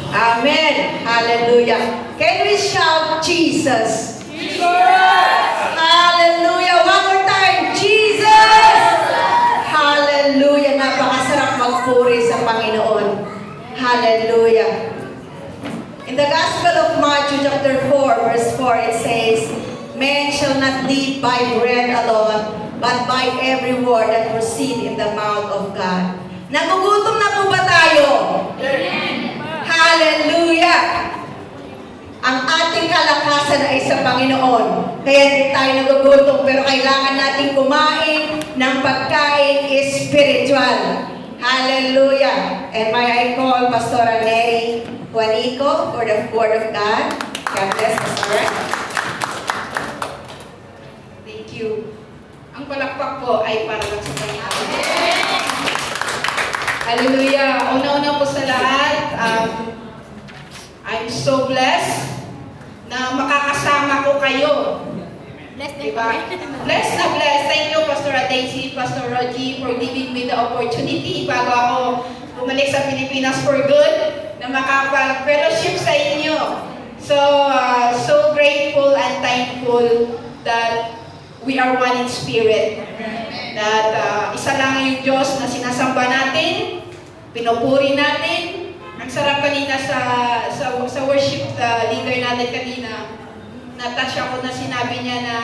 Amen. Hallelujah. Can we shout Jesus? Jesus! Hallelujah. One more time. Jesus! Hallelujah. Napakasarap magpuri sa Panginoon. Hallelujah. In the Gospel of Matthew chapter 4 verse 4 it says, "Man shall not live by bread alone, but by every word that proceeds in the mouth of God." Nagugutom na po ba tayo? Hallelujah! Ang ating kalakasan ay sa Panginoon. Kaya hindi tayo nagugutom, pero kailangan nating kumain ng pagkain spiritual. Hallelujah! And may I call Pastora Neri Juanico for the Word of God. God bless, Pastor. Thank you. Ang palakpak po ay para lang sa Panginoon. Hallelujah! Una-una po sa lahat, I'm so blessed na makakasama ko kayo. Diba? Blessed na blessed. Thank you, Pastor Daisy, Pastor Rogie, for giving me the opportunity bago ako bumalik sa Pilipinas for good na makapag-fellowship sa inyo. So grateful and thankful that we are one in spirit. That isa lang yung Diyos na sinasamba natin, pinupuri natin. Ang sarap kanina sa worship leader natin kanina, na-touch ako na sinabi niya na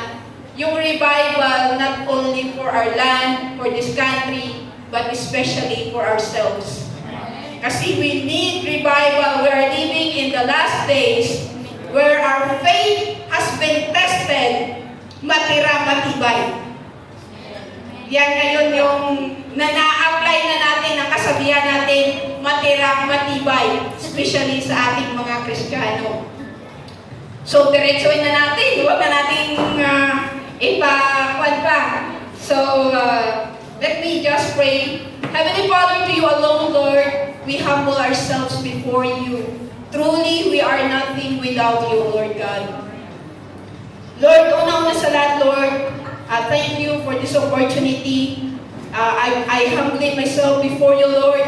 yung revival not only for our land, for this country, but especially for ourselves. Kasi we need revival. We are living in the last days where our faith has been tested, matira matibay. Yan ngayon yung na-apply na natin ang kasabihan natin, matira matibay, especially sa ating mga Kristiyano. So, diretsuin na natin. Huwag na natin ipakuan pa. So, let me just pray. Heavenly Father, to you alone, Lord, we humble ourselves before you. Truly, we are nothing without you, Lord God. Lord, una-una sa lahat, Lord, thank you for this opportunity. I humbly myself before you, Lord.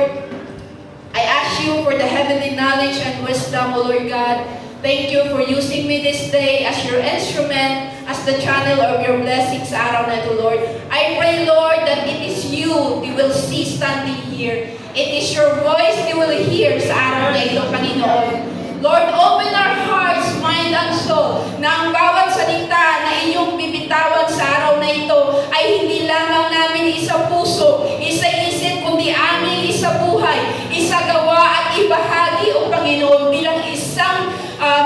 I ask you for the heavenly knowledge and wisdom, O Lord God. Thank you for using me this day as your instrument, as the channel of your blessings sa araw na ito, Lord. I pray, Lord, that it is you they will see standing here. It is your voice they will hear sa araw na ito, Panginoon. Lord, open our hearts, mind, and soul na ang bawat salita na inyong bibitawan sa araw na ito ay hindi lamang namin isa puso, isa isip, kundi aming isa buhay, isa gawa at ibahagi, O Panginoon, bilang isang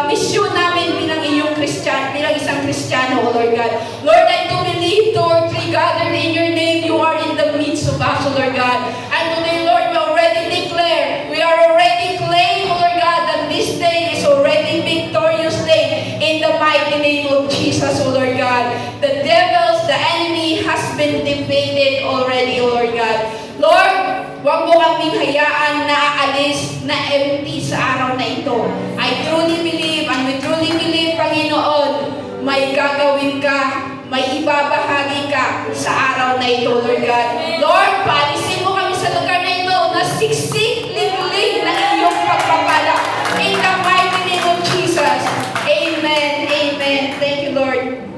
misyon namin bilang iyong Christian, bilang isang Kristiyano, O Lord God. Lord, I do believe, Lord, three gathered in your name, you are in the midst of us, O Lord God. And today, Lord, we already declare, we are already claim, O Lord God, that this day is already victorious day in the mighty name of Jesus, O Lord God. The devils, the enemy has been defeated already, O Lord God. Lord, huwag mo kaming hayaan na aalis na empty sa araw na ito. I truly believe, and we truly believe, Panginoon, may gagawin ka, may ibabahagi ka sa araw na ito, Lord God. Lord, paalisin mo kami sa lugar na ito na siksik, liglig na iyong pagpapala. In the mighty name of Jesus. Amen. Amen. Thank you, Lord.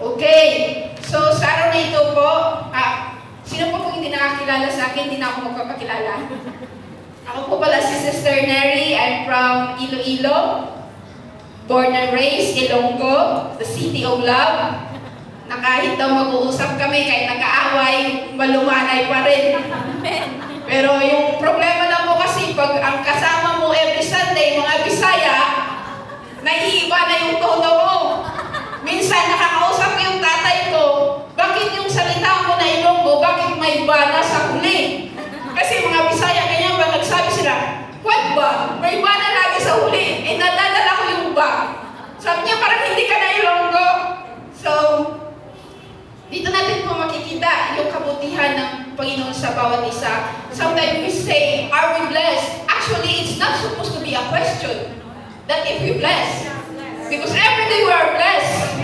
Okay. So, sa araw na ito po, sino po hindi nakakilala sa akin, hindi na ako magpapakilala. Ako po pala si Sister Neri. I'm from Iloilo. Born and raised Ilonggo, the city of love. Na kahit daw mag-uusap kami, kahit nag-aaway, malumanay pa rin. Pero yung problema lang po kasi, pag ang kasama mo every Sunday, mga Bisaya, naiiba na yung tono mo. Minsan nakakausap ko yung tatay ko, bakit yung salita mo na Ilonggo, bakit may bala sa huli? Kasi mga Bisaya, ganyan ba, nagsabi sila, what ba? May bala lagi sa huli. Eh, nadadala ko yung ba. Sabi niya, parang hindi ka na Ilonggo. So, dito natin po makikita yung kabutihan ng Panginoon sa bawat isa. Sometimes we say, are we blessed? Actually, it's not supposed to be a question that if we blessed. Because every day we are blessed.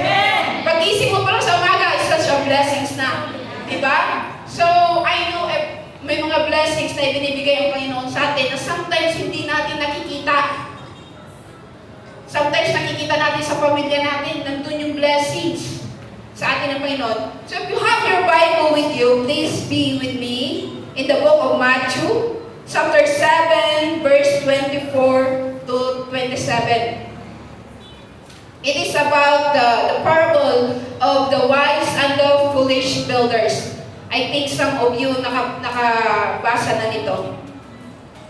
Pag-isip mo pa lang sa umaga, is such a blessings na. Diba? So, I know may mga blessings na ibinibigay ang Panginoon sa atin na sometimes hindi natin nakikita. Sometimes nakikita natin sa pamilya natin, nandun yung blessings sa atin ng Panginoon. So if you have your Bible with you, please be with me in the book of Matthew, chapter 7, verse 24 to 27. It is about the parable of the wise and the foolish builders. I think some of you nakabasa na nito.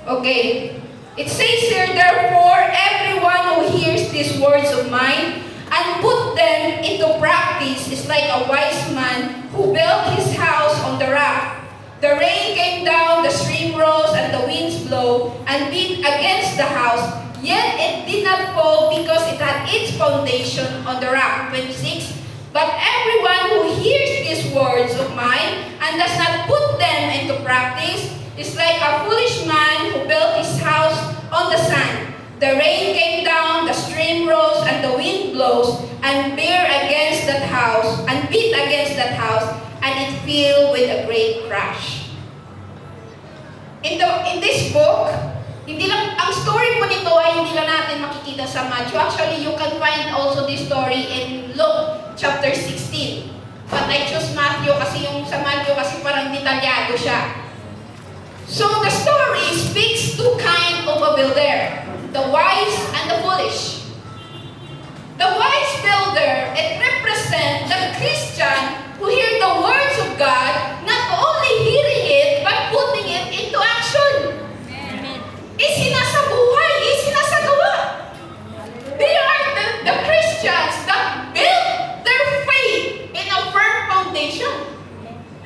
Okay. It says here, therefore, everyone who hears these words of mine and put them into practice is like a wise man who built his house on the rock. The rain came down, the stream rose, and the winds blow and beat against the house. Yet it did not fall because it had its foundation on the rock. 26. But everyone who hears these words of mine and does not put them into practice is like a foolish man who built his house on the sand. The rain came down, the stream rose, and the wind blows and beat against that house, and it fell with a great crash. In this book, hindi lang ang story po nito ay hindi lang natin makikita sa Matthew. Actually, you can find also this story in Luke chapter 16. But I chose Matthew kasi yung sa Matthew kasi parang detalyado siya. So the story speaks two kinds of a builder, the wise and the foolish. The wise builder, it represents the Christian who hear the words of God, not only hearing it, but putting it into action. Isinasabuhay, isinasagawa. They are the Christians that build their faith in a firm foundation.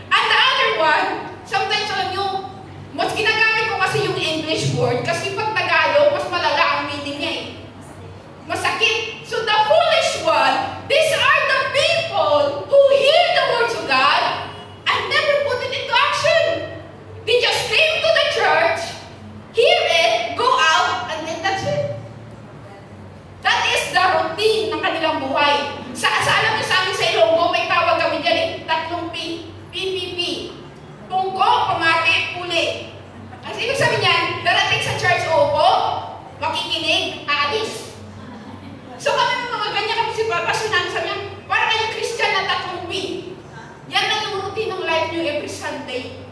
And the other one, sometimes alam nyo, mas ginagamit ko kasi yung English word kasi pag Tagalog, mas malala ang meaning niya eh. Masakit. So the foolish one, these are the people who hear the words of God and never put it into action. They just came to the church, hear it, go out, and then that's it. That is the routine ng kanilang buhay. Alam niyo sa amin sa Ilonggo, may tawag kami dyan eh, tatlong PPP. Pungko, pamati, puli. Ang ibig sabihin niyan, darating sa church, uupo, makikinig, aalis. So kami mga ganyan kami si Papa, sunan sa niya, para kayong Christian na tatlong P. Yan ang yung routine ng life niyo every Sunday.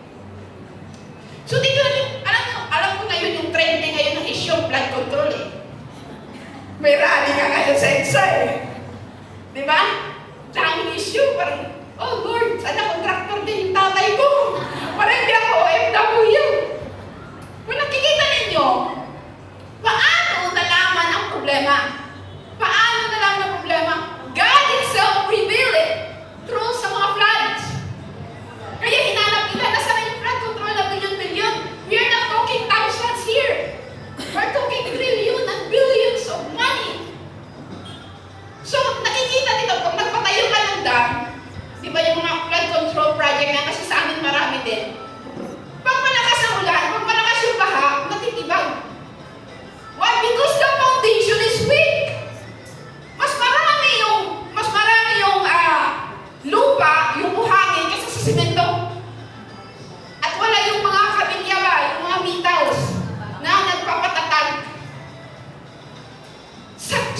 So dito na alam ko ngayon yung trending ngayon ng issue blood control eh. May rally nga ngayon sa EDSA eh. Di ba? Daming issue, parang, oh Lord, sana contractor din yung tatay ko. Parang hindi ako OFW. Kung nakikita ninyo, paano nalaman ang problema? Paano nalaman ang problema? God Himself revealed it through sa mga floods. Kaya hinanap nila, nasaan yung flood control na billion-billion? We are not talking thousands here. We're talking trillion and billions of money. So, nakikita dito, pag nagpatayo ka ng dam, di ba yung mga flood control project na kasi sa amin marami din. Pag malakas ang ulan, pag malakas yung baha, matitibag. Why? Because the foundation is weak. Mas marami yung lupa, yung buhangin kaysa sa simento. At wala yung mga kabilya ba, yung mga metals na nagpapatatag.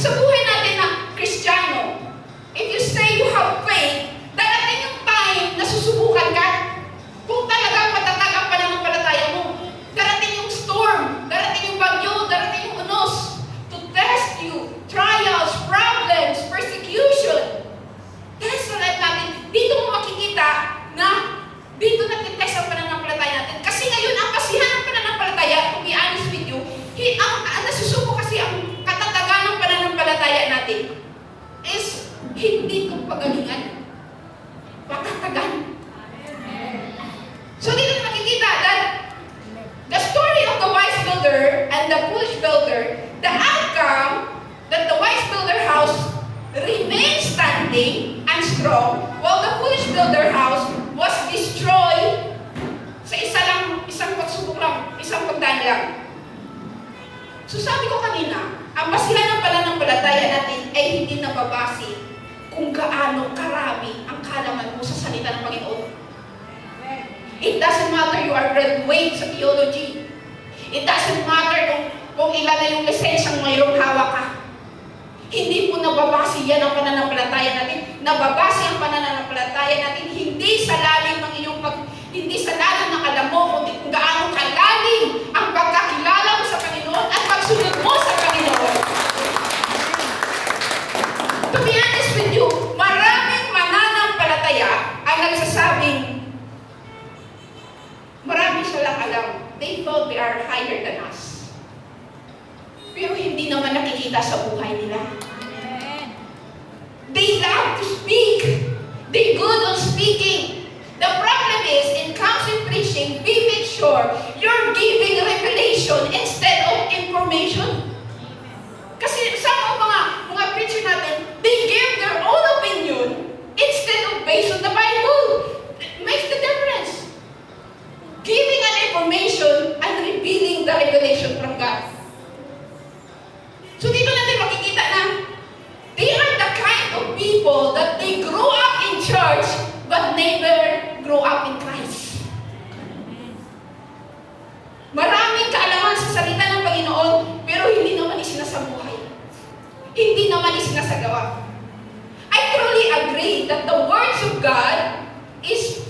Sa buhay natin na Kristiyano, if you say you have faith, darating yung time na susubukan ka. Kung talagang matatag ang pananampalataya mo, darating yung storm, darating yung bagyo, darating yung unos, to test you, trials, problems, persecution. Test sa life natin. Dito mo makikita na dito natin-test ang pananampalataya natin. Kasi ngayon, ang basihan ng pananampalataya, to be honest with you, ang nasusuko kasi ang katatagan ng pananampalataya natin is hindi itong pagalingan. Patatagan. So dito makikita that the story of the wise builder and the foolish builder, the outcome that the wise builder house remained standing and strong while the foolish builder house was destroyed sa isang pagsubok lang, isang pagdaan lang. So sabi ko kanina, ang basihan ng pananampalataya natin ay hindi nababase kung gaano karami ang kalaman mo sa salita ng Panginoon. It doesn't matter you are graduate sa theology. It doesn't matter kung ilan na yung lisensyang mayroong hawak ka. Hindi po nababase yan ang pananampalataya natin. Nababase ang pananampalataya natin hindi sa lalim ng hindi sa lalim ng alam mo, kundi kung gaano kalalim ang pagkakilala mo sa Panginoon at pagsunod mo sa Panginoon. To be honest with you, maraming mananampalataya ang nagsasabing marami silang alam. They thought they are higher than us. Pero hindi naman nakikita sa buhay nila. They love to speak. They're good on speaking. The problem is, in counseling preaching, we make sure you're giving revelation instead of information. Kasi sa mga preacher natin, they give their own opinion instead of based on the Bible. It makes the difference. Giving an information and revealing the revelation from God. So dito natin makikita na they are the kind of people that they grew up in church but never grew up in Christ. Maraming kaalaman sa salita ng Panginoon pero hindi naman isinasabuhay. Hindi naman isinasagawa. I truly agree that the words of God is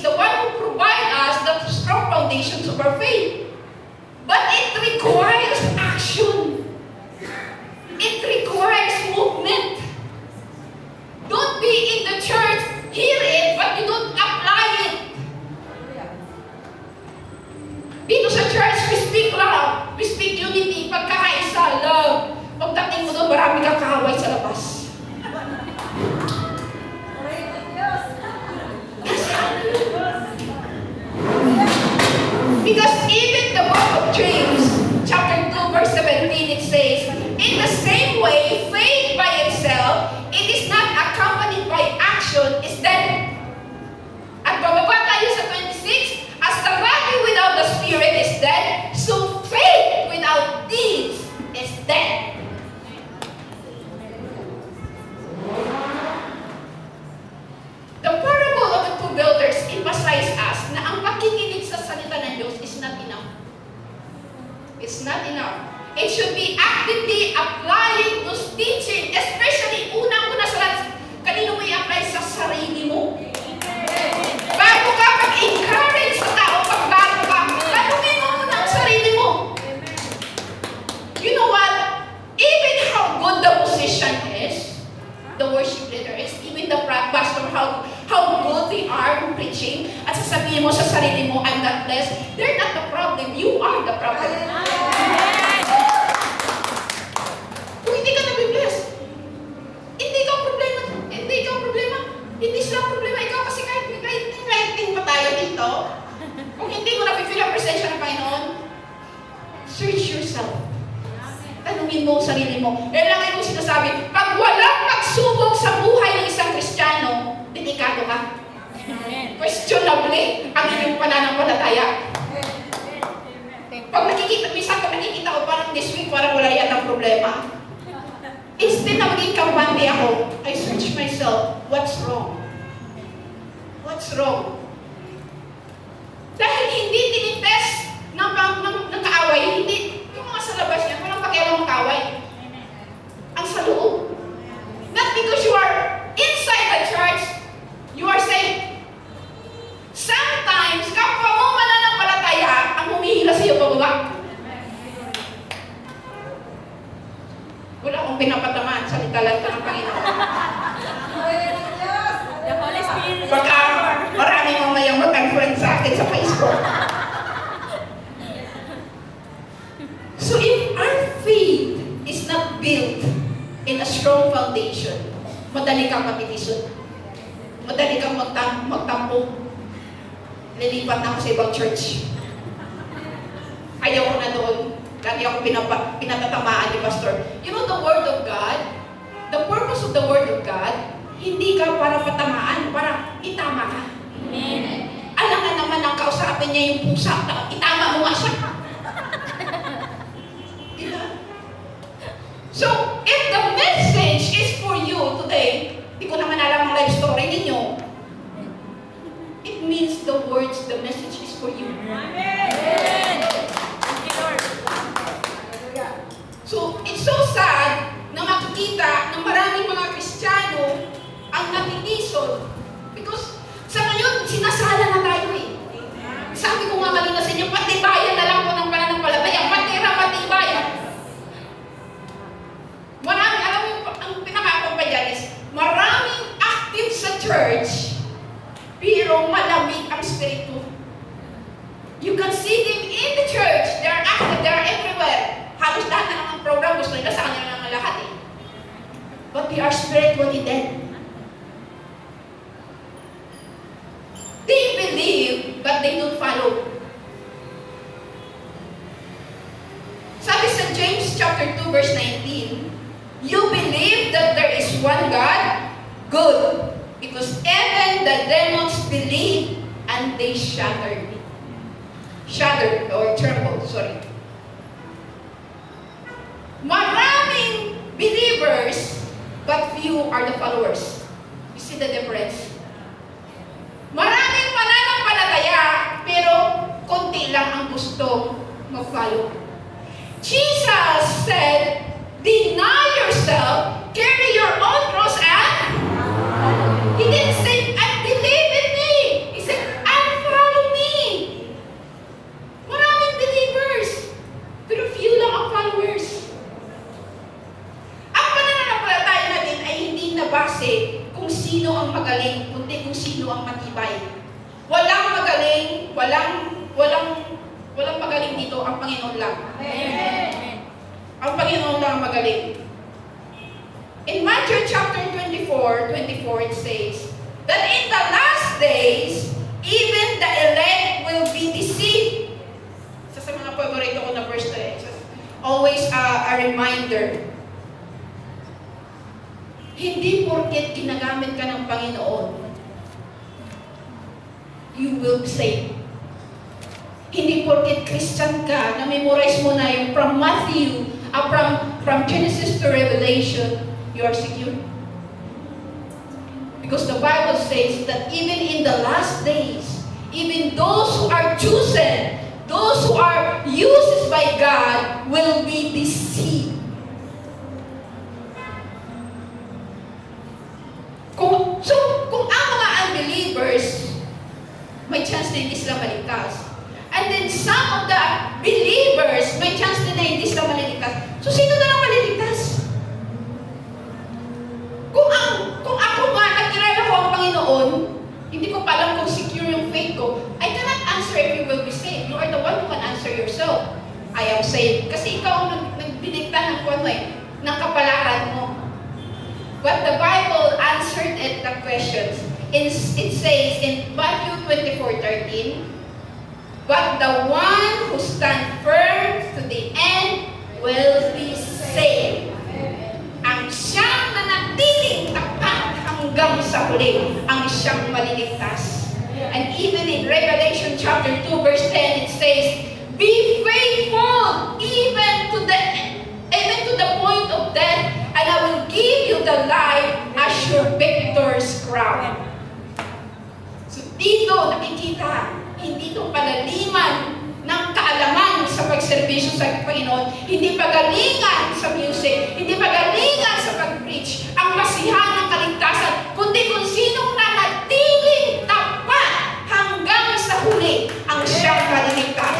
the one who provides us the strong foundations of our faith. But it requires action. It requires movement. Don't be in the church, hear it, but you don't apply it. Dito sa church, we speak love, we speak unity, pagkakaisa, love. Pagdating mo doon, marami kang kahaway sa labas. Because even the book of James, chapter 2, verse 17, it says, in the same way, faith by itself, it is not accompanied by action, is dead. At bababa tayo sa 26, as the body without the spirit is dead, so faith without deeds is dead. The parable of the two builders emphasizes us na ang pakikinig sa salita ng Diyos is not enough. It's not enough. It should be actively applying those teaching, especially unang-una sa lahat, kanino mo i-apply sa sarili mo. Bago ka mag-encourage sa tao, pagbago ka, tanungin mo muna ang sarili mo. You know what? Even how good the musician is, the worship leader is, even the pastor, how good they are in preaching, at sasabihin mo sa sarili mo, I'm not blessed, they're not the problem, you are the problem. Kung hindi ka nabibless, hindi ka problema, hindi sila problema, ikaw kasi kahit pa tayo dito, kung hindi mo napifeel ang presensya ng Panginoon, search yourself. Tanungin mo ang sarili mo. Dahil lang kong sinasabi, pag walang pagsubok sa buhay ng isang Kristiyano, delikado ka. Questionable ang iyong pananampalataya. Pag nakikita ko parang this week, parang wala yatang problema. Instead na maging kampante ako, I search myself, what's wrong? What's wrong? Dahil hindi tinitest ng kaaway, hindi, yung mga sa labas niya, walang pakialam ang kaaway. Ang sa loob. Not because you are inside the church, you are safe. Sometimes, kapwa mo mananampalataya ang humihila sa iyo pababa. Wala akong pinapatamaan, salita lang ng Panginoon. The Holy Spirit. Baka marami mamayang mag-unfriend sa akin sa Facebook. So if our faith is not built in a strong foundation, madali kang matitisod. Madali kang magtampo. Lilipat na ako sa ibang church. Ayaw ko na doon. Lagi ako pinatatamaan ni Pastor. You know the Word of God? The purpose of the Word of God, hindi ka para patamaan, para itama ka. Amen. Alam na naman ang kausapin niya yung pusa, itama mo nga siya. Diba? So, if the message is for you today, di ko naman alam ang life story ninyo, it means the words, the message pero malamig ang spirito. You can see them in the church. They are active, they are everywhere. Halos lahat na ng program gusto nila sa kanila ng lahat eh. But they are spiritually dead. They believe, but they don't follow. Sabi sa James chapter 2 verse 19, you believe that there is one God? Good. Because even the demons believe and they shuddered. Shuddered or trembled, sorry. Maraming believers, but few are the followers. You see the difference? Maraming mananampalataya, pero konti lang ang gusto mag-follow. Jesus said, deny yourself, carry your own cross, and He didn't say, and believe in me. He said, and follow me. Maraming believers, pero few lang ang followers. Ang pananampalataya natin ay hindi nabase kung sino ang magaling, kundi kung sino ang matibay. Walang magaling, walang magaling dito, ang Panginoon lang. Amen. Ang Panginoon lang ang magaling. In Matthew chapter 24, it says, that in the last days, even the elect will be deceived. Isa sa mga paborito ko na verse na ito. Always a reminder. Hindi porket ginagamit ka ng Panginoon, you will be saved. Hindi porket Christian ka, na-memorize mo na yung from Matthew, from Genesis to Revelation, you are secure. Because the Bible says that even in the last days, even those who are chosen, those who are used by God, will be deceived. Kung ang mga unbelievers, may chance din sila maligtas. And then some of the believers, may chance din na hindi sila maliligtas. So sino na lang maliligtas? Kung ako nga, nagkilala ko ang Panginoon, hindi ko pa alam kung secure yung faith ko, I cannot answer if you will be saved. You are the one who can answer yourself. I am saved. Kasi ikaw ang nagdinikta ng ng kapalaran mo. But the Bible answered the questions. It says in Matthew 24:13, but the one who stands firm to the end will be saved. Ang siyang nanatiling tapat hanggang sa huli, ang siyang maliligtas. And even in Revelation chapter 2 verse 10, it says, be faithful even to the point of death, and I will give you the life as your victor's crown. So dito nakikita, hindi itong palaliman ng kaalaman sa pagserbisyo sa Panginoon, hindi pagalingan sa music, hindi pagalingan sa pag-preach, ang masihan ng kaligtasan, kundi kung sinong nanatiling tapat hanggang sa huli, ang siyang maliligtas.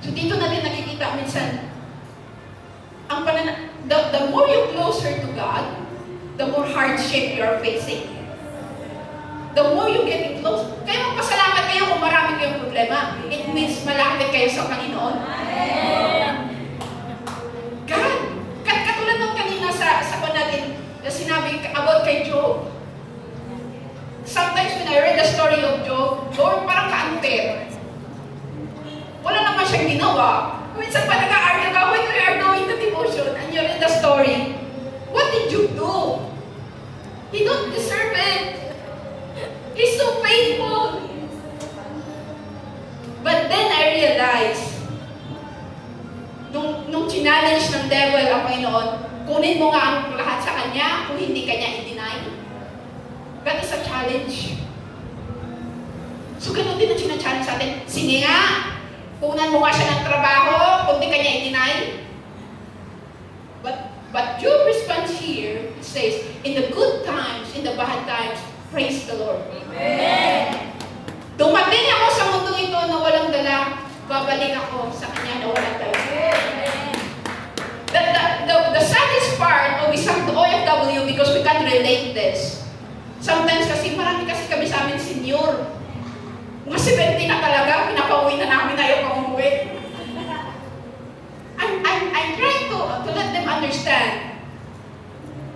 So dito natin nakikita minsan, the more you closer to God, the more hardship you are facing. The more you get close. Kaya magpasalamat kayo kung marami kayong problema. It means malapit kayo sa Panginoon. God, katulad nung kanina sa natin, na sinabi about kay Job. Sometimes when I read the story of Job, Lord, parang ka-unfair. Wala naman siyang ginawa. Minsan pa nag-a-argue ka when we are doing the devotion and you read the story. What did you do? He don't deserve it. He's so faithful. But then I realized, nung challenge ng devil ang Panginoon, kunin mo nga ang lahat sa Kanya kung hindi Kanya i-deny. That is a challenge. So ganun din ang challenge sa atin. Sige nga, kunan mo nga siya ng trabaho kung hindi Kanya i-deny. But your response here, it says, in the good times, in the bad times, praise the Lord. Amen. Dumating ako sa mundong ito na walang dala, babalik ako sa Kanya na walang dala. The saddest part of isang OFW can relate this. Sometimes kasi marami kasi kami sa amin senior. Mga 70 na talaga, pinapauwi na namin, ayaw pa umuwi. I'm trying to let them understand.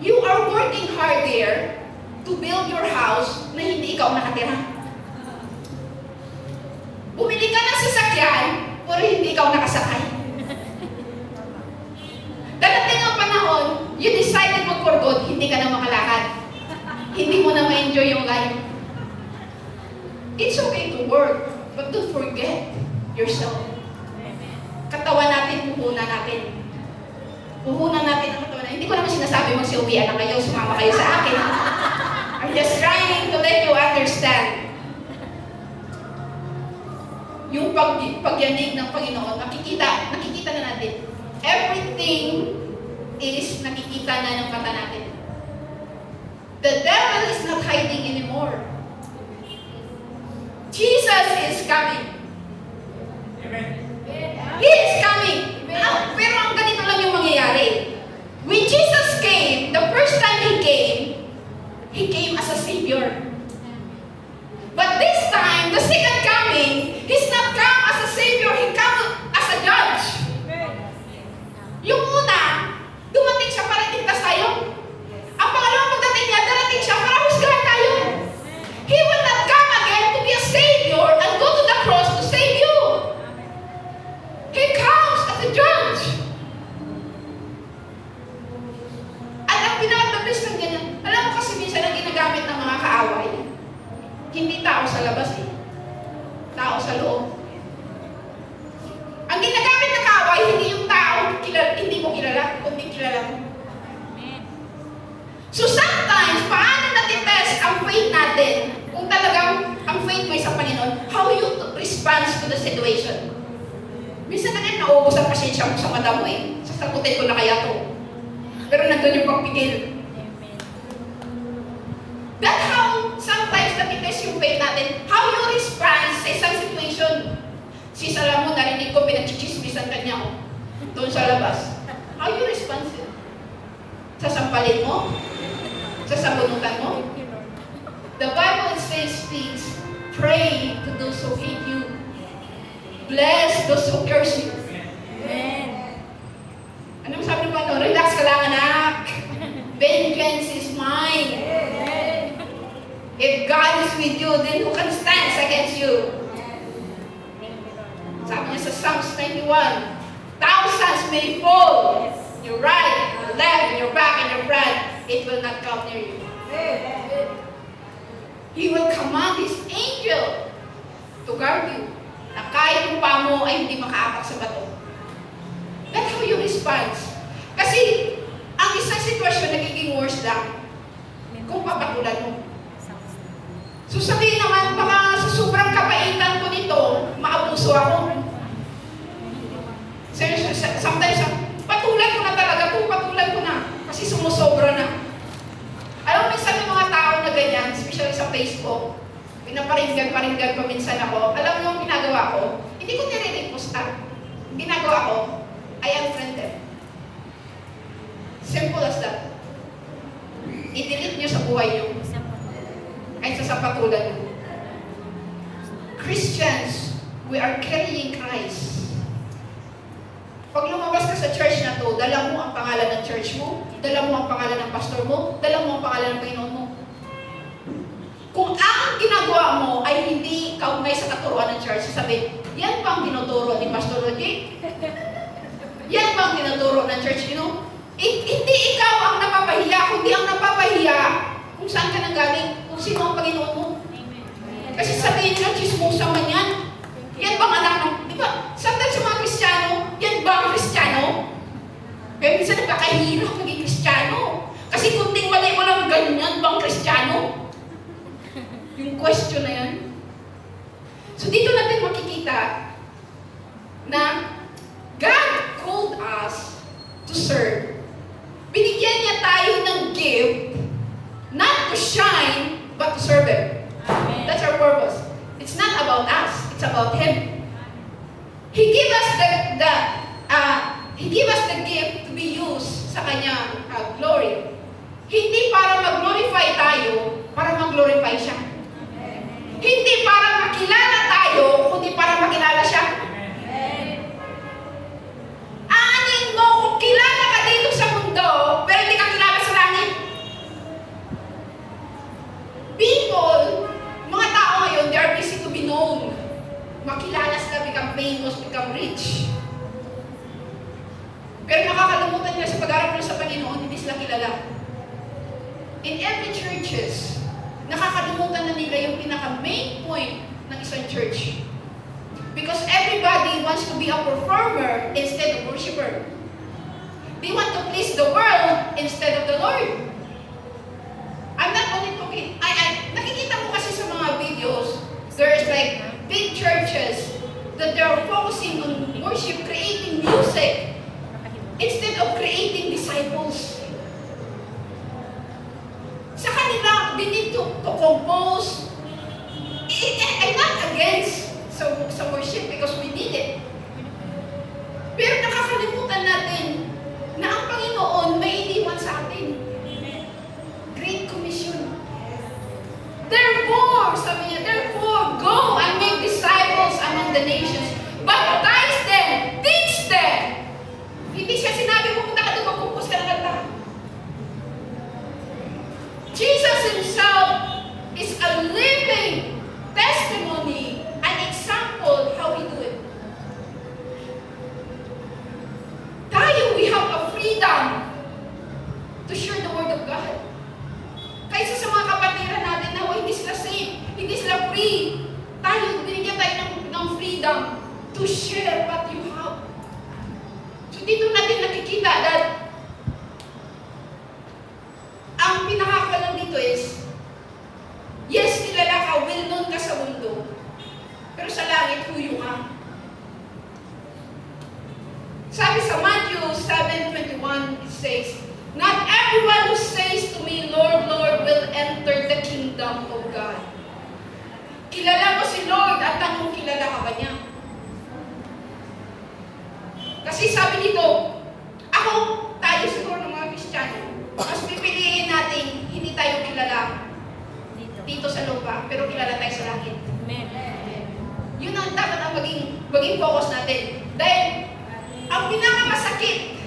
You are working hard there to build your house na hindi ikaw nakatira. Bumili ka ng sasakyan, pero hindi ikaw nakasakay. Darating ang panahon, you decided mag-for good, hindi ka na makalakad. Hindi mo na ma-enjoy yung life. It's okay to work, but don't forget yourself. Katawan natin, puhunan natin. Puhunan natin ang katawan. Hindi ko naman sinasabi magsiuwian na kayo, sumama kayo sa akin. I'm just trying to let you understand. Yung pagyanig ng Panginoon, nakikita na natin. Everything is nakikita na ng mata natin. The devil is not hiding anymore. Jesus is coming. Amen. He is coming. Pero ang ganito lang yung mangyayari. When Jesus came, the first time He came as a Savior. But this time, the second coming, He's not come as a Savior, He come as a Judge. Yung una, dumating siya para iligtas tayo. Ang pangalawang pagdating niya, darating siya para husgahan tayo. He will not come again to be a Savior and go to the cross to save you. He comes as a Judge. At ang pinaka-the-best ng ganyan, alam mo kasi minsan ang ginagamit ng mga kaaway, hindi tao sa labas eh. Tao sa loob. Ang ginagamit ng kaaway, hindi yung tao, hindi mo kilala, kundi kilala mo. So sometimes, paano natin-test ang faith natin kung talagang ang faith mo ay sa Panginoon, how you respond to the situation. Minsan na rin naubos ang pasensya mo sa mata mo eh. Sasagutin ko na kaya to. Pero nandun yung pagpigil. That's how sometimes natin-test yung faith natin. How you respond sa isang situation. Si Salamo, narinig ko, pinagchichismisan ka niya ko. Doon sa labas. How you respond sir? Sasampalin mo? Sasabunutan mo? The Bible says, please, pray to those who hate you. Bless those who curse you. Amen. Ano sabi mo ito? Relax ka lang, anak. Vengeance is mine. If God is with you, then who can stand against you? Sabi niya sa Psalms 91, thousands may fall. Your right, your left, your back, and your front. It will not come near you. He will command His angel to guard you. Na kahit yung paa mo ay hindi makaapak sa bato. That's how you respond. Kasi, ang isang sitwasyon nagiging worse lang kung papatulan mo. So sabihin naman, baka sa sobrang kabaitan ko nito, maabuso ako. Sometimes, patulan ko na talaga kung patulan ko na. Kasi sumusobra na. Alam mo, minsan yung mga tao na ganyan, especially sa Facebook, pinaparinggan paminsan ako. Alam mo yung ginagawa ko? Hindi ko nire-reposta. Ginagawa ko, I unfriend them. Simple as that. I-delete nyo sa buhay nyo. Kahit sa patulan nyo. Christians, we are carrying Christ. Pag lumabas ka sa church na to, dala mo ang pangalan ng church mo, dala mo ang pangalan ng pastor mo, dala mo ang pangalan ng Panginoon mo. Kung ang ginagawa mo ay hindi kaugnay sa katuruan ng church, sasabihin, yan bang tinuturo ni Pastor Roger? Yan bang tinuturo ng church, you know? Hindi ikaw ang napapahiya, kundi ang napapahiya kung saan ka nanggaling, kung sino ang Panginoon mo. Kasi sabihin nila, chismosa man yan. Yan bang anak ng, di ba? Sometimes sa mga Kristiyano, yan ba ang Kristiyano? Kaya minsan nagkakahirap maging Kristiyano. Kasi kunting mali mo lang ganyan bang Kristiyano? Yung question na yan. So dito natin makikita na God called us to serve. Binigyan niya tayo ng gift, not to shine, but to serve Him. That's our purpose. It's not about us, it's about Him. He gave us the gift to be used sa Kanyang glory. Hindi para Hindi para makilala tayo, kundi para makilala siya. Aanin mo kung kilala ka dito sa mundo, pero hindi ka kilala sa langit. People, mga tao ngayon, they are busy to be known. Makilala sila, become famous, become rich. Pero nakakalimutan nila sa pag-arap nila sa Panginoon, hindi sila kilala. In every churches, nakakalimutan na nila yung pinaka-main point ng isang church. Because everybody wants to be a performer instead of worshiper. They want to please the world instead of the Lord. I'm not only talking, nakikita mo kasi sa mga videos, there's like big churches that they're focusing on worship, creating music, instead of creating disciples. Sa kanila, they need to compose. I'm not against sa worship because we need it. Pero nakakalimutan natin na ang Panginoon may iniwan sa atin. Great Commission. Therefore, sabi niya, therefore, go and make disciples among the nations. Baptize them, teach them. Hindi siya sinabi mo, punta ka doon, magkumpos ka ng kanta. Jesus Himself is a living testimony, an example how He do it. Tayo, we have a freedom to share the Word of God. Kaysa sa mga kapatiran natin na hindi sila safe, hindi sila free. Tayo, binigyan tayo ng freedom to share what you have. So dito natin nakikita that ang pinakakalang dito is, yes, kilala ka, well known ka sa mundo, pero sa langit, huyo ka. Sabi sa Matthew 7:21, it says, not everyone who says to me, Lord, Lord, will enter the kingdom of God. Kilala mo si Lord at tanong, kilala ka ba niya? Kasi sabi dito, tayo siguro ng mga Kristiyano, mas pipiliin natin, hindi tayo kilala dito sa lupa, pero kilala tayo sa langit. Yun ang dapat ang maging focus natin. Dahil, ang pinakamasakit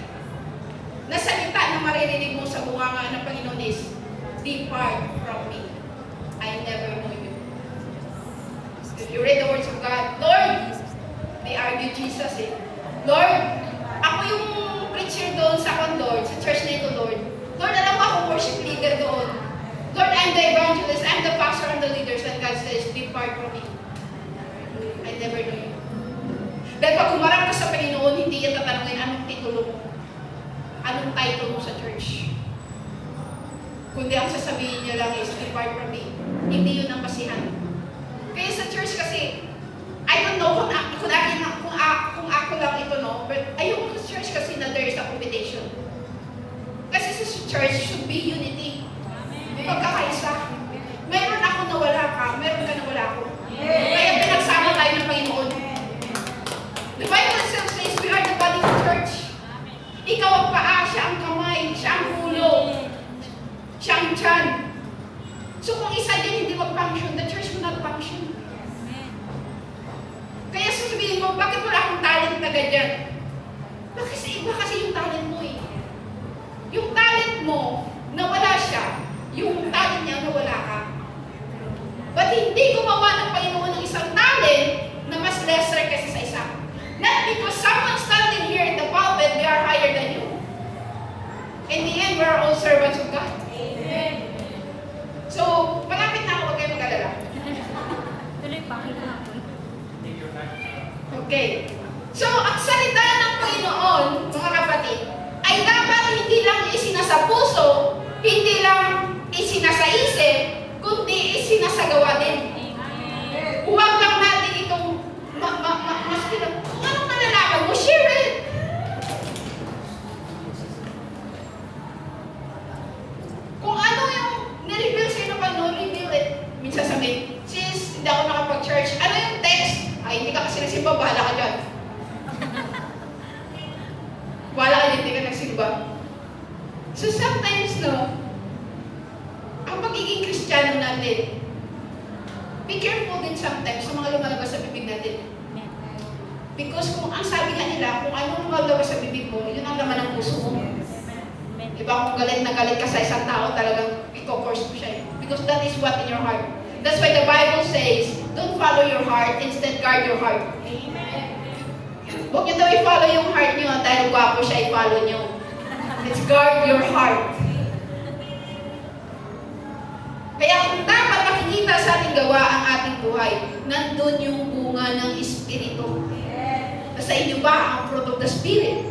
na salita na maririnig mo sa bunganga ng Panginoon is, depart from me. I never knew you. If you read the words of God, Lord, they argue Jesus Lord, ako yung preacher doon sa Lord, sa church na ito, Lord. Lord, alam mo akong worship leader doon. Lord, I'm the evangelist, I'm the pastor, I'm the leader. And God says, depart from me. I never knew you. Dahil pag humarap ka sa Panginoon, hindi yan tatanungin anong titulo mo. Anong title mo sa church. Kundi ang sasabihin niya lang is, depart from me. Hindi yun ang basihan. Kaya sa church kasi, I don't know kung ako lang ito, no? But ayoko sa church kasi na there is a competition. Kasi sa church should be unity. Pagkakaisa. Meron ako na wala ka, meron ka na wala ako. Kaya pinagsama tayo ng Panginoon. The Bible itself says we are the body of the church. Ikaw ang paa, siya ang kamay, siya ang ulo, siya ang tiyan. So kung isa din hindi mag-function, the church will not function. Kaya sasabihin mo, bakit wala akong talent na ganyan? Bakit sa iba kasi yung talent mo Yung talent mo, nawala siya. Yung talent niya, nawala ka. But hindi gumawa ng Panginoon ng isang talent na mas lesser kasi sa isa. Not because someone standing here in the pulpit, they are higher than you. In the end, we are all servants of God. Amen. So, malapit na ako, huwag kayo mag-alala. Tuloy pa. Okay. So, ang salita ng Panginoon, mga kapatid, ay dapat hindi lang isinasa puso, hindi lang isinasa isip, kundi isinasagawa din. Huwag lang natin itong kung anong nalalaman mo, share it. Kung ano yung nireveal sa'yo ng Panginoon, reveal it. Minsan sabihin, sis, hindi ako nakapag-church. Ano yung text? Ay, hindi ka kasi nagsimba, bahala ka dyan. Bahala ka dyan, hindi ka nagsimba. So sometimes, no, ang pagiging Kristiyano natin, be careful din sometimes sa mga lumalabas sa bibig natin. Because kung ang sabi nga nila, kung ano lumalabas sa bibig mo, yun ang laman ng puso mo. Diba, kung galit na galit ka sa isang tao, talagang iko-force mo siya. Because that is what in your heart. That's why the Bible says, don't follow your heart, instead guard your heart. Amen. Huwag nyo daw i-follow yung heart nyo dahil gwapo siya, i-follow nyo. Let's guard your heart. Kaya kung dapat makikita sa ating gawa ang ating buhay, nandun yung bunga ng Espiritu. Sa inyo ba ang fruit of the Spirit?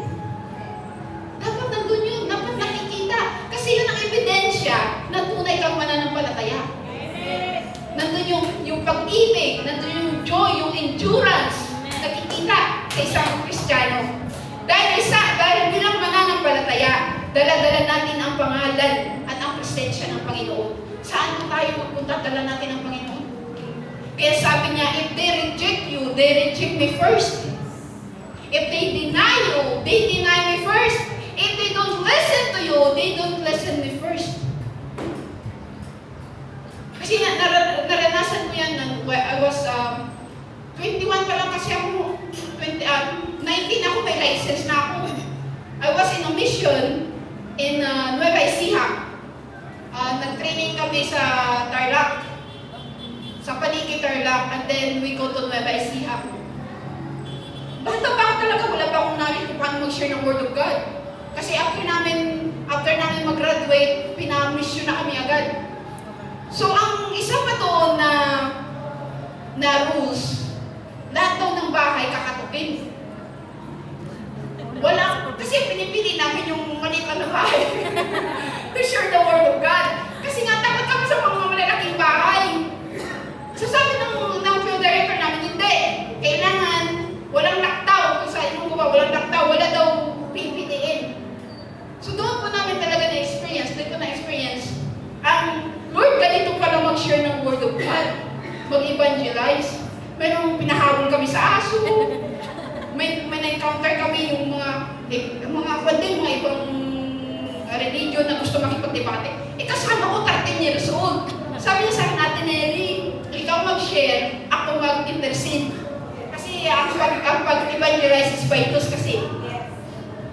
Dapat nandun yun, dapat nakikita. Kasi yun ang ebidensya na tunay kang mananampalataya. Nandun yung pag-ibig, nandun yung joy, yung endurance, nakikita sa isang Kristiyano. Dahil bilang mananampalataya, dala-dala natin ang pangalan at ang presensya ng Panginoon. Saan tayo magpunta, dala natin ang Panginoon? Kaya sabi niya, if they reject you, they reject me first. If they deny you, they deny me first. If they don't listen to you, they don't listen me first. Kasi naranasan ko yan, I was 21 pa lang kasi ako, 19 ako, may license na ako. I was in a mission in Nueva Ecija. Nag-training kami sa Tarlac, sa Paniki Tarlac, and then we go to Nueva Ecija. Bata talaga, wala pa akong knowledge kung paano mag-share ng Word of God. Kasi after namin mag-graduate, pina-mission na kami agad. So, ang isa pa doon na rules, lahat daw ng bahay kakatukin. Kasi pinipili namin yung maliit na bahay to share the Word of God. Kasi nga, takot kami sa mga malalaking bahay. So, sabi ng field director namin, hindi. Kailangan walang laktaw. Kung sa inong gawa, walang laktaw. Wala daw pipiliin. So, doon po namin talaga na-experience. Dito na-experience. Ang Lord, ganito pala mag-share ng Word of God. Mag-evangelize. Mayroong pinahabol kami sa aso. May na-encounter kami yung mga ibang religion na gusto makipag-debate. Kasama ko 13 years old. Sabi niya sa akin, Ate Nelly, ikaw mag-share, ako mag-intercede. Kasi ang pag-evangelize is vitus kasi.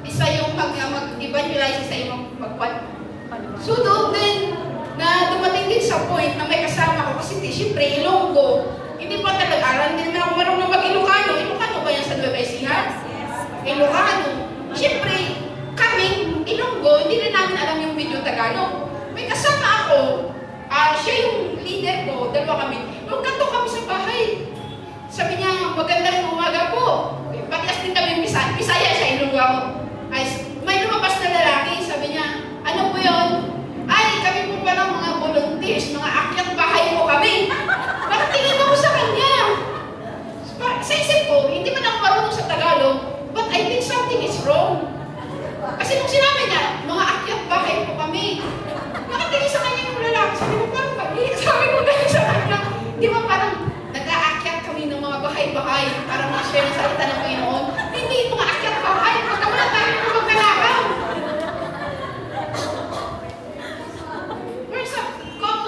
Isa yung mag-evangelize, isa yung mag-what. So doon din, na dumating din sa point na may kasama ko kasi siyempre Ilonggo, hindi pa talaga-aral, hindi naman ako marunong mag-Ilocano. Ilocano ba yan sa Nueva Ecija? Ilocano. Siyempre, kami, Ilonggo, hindi rin namin alam yung video Tagalog. May kasama ako, siya yung leader ko, dalawa kami. Magkanto kami sa bahay. Sabi niya, magandang umaga po. Patias din kami Bisaya siya, Ilonggo ako. May lumabas na lalaki, sabi niya, ano po yun? Ay, kami po palang mga volunteers, mga akyat bahay po kami. Nakatingin ako sa kanya. Sa isip ko, hindi man ako marunong sa Tagalog, but I think something is wrong. Kasi nung sinabi niya, mga akyat bahay po kami. Nakatingin sa kanya yung lalaki, sabi ko, parang mali. Sabi ko ganyan sa kanya. Di ba parang nag-aakyat kami ng mga bahay-bahay para ma-share ng salita ng Panginoon? Hindi, mga akyat bahay. Pagkawalan tayo ng magkanakaw.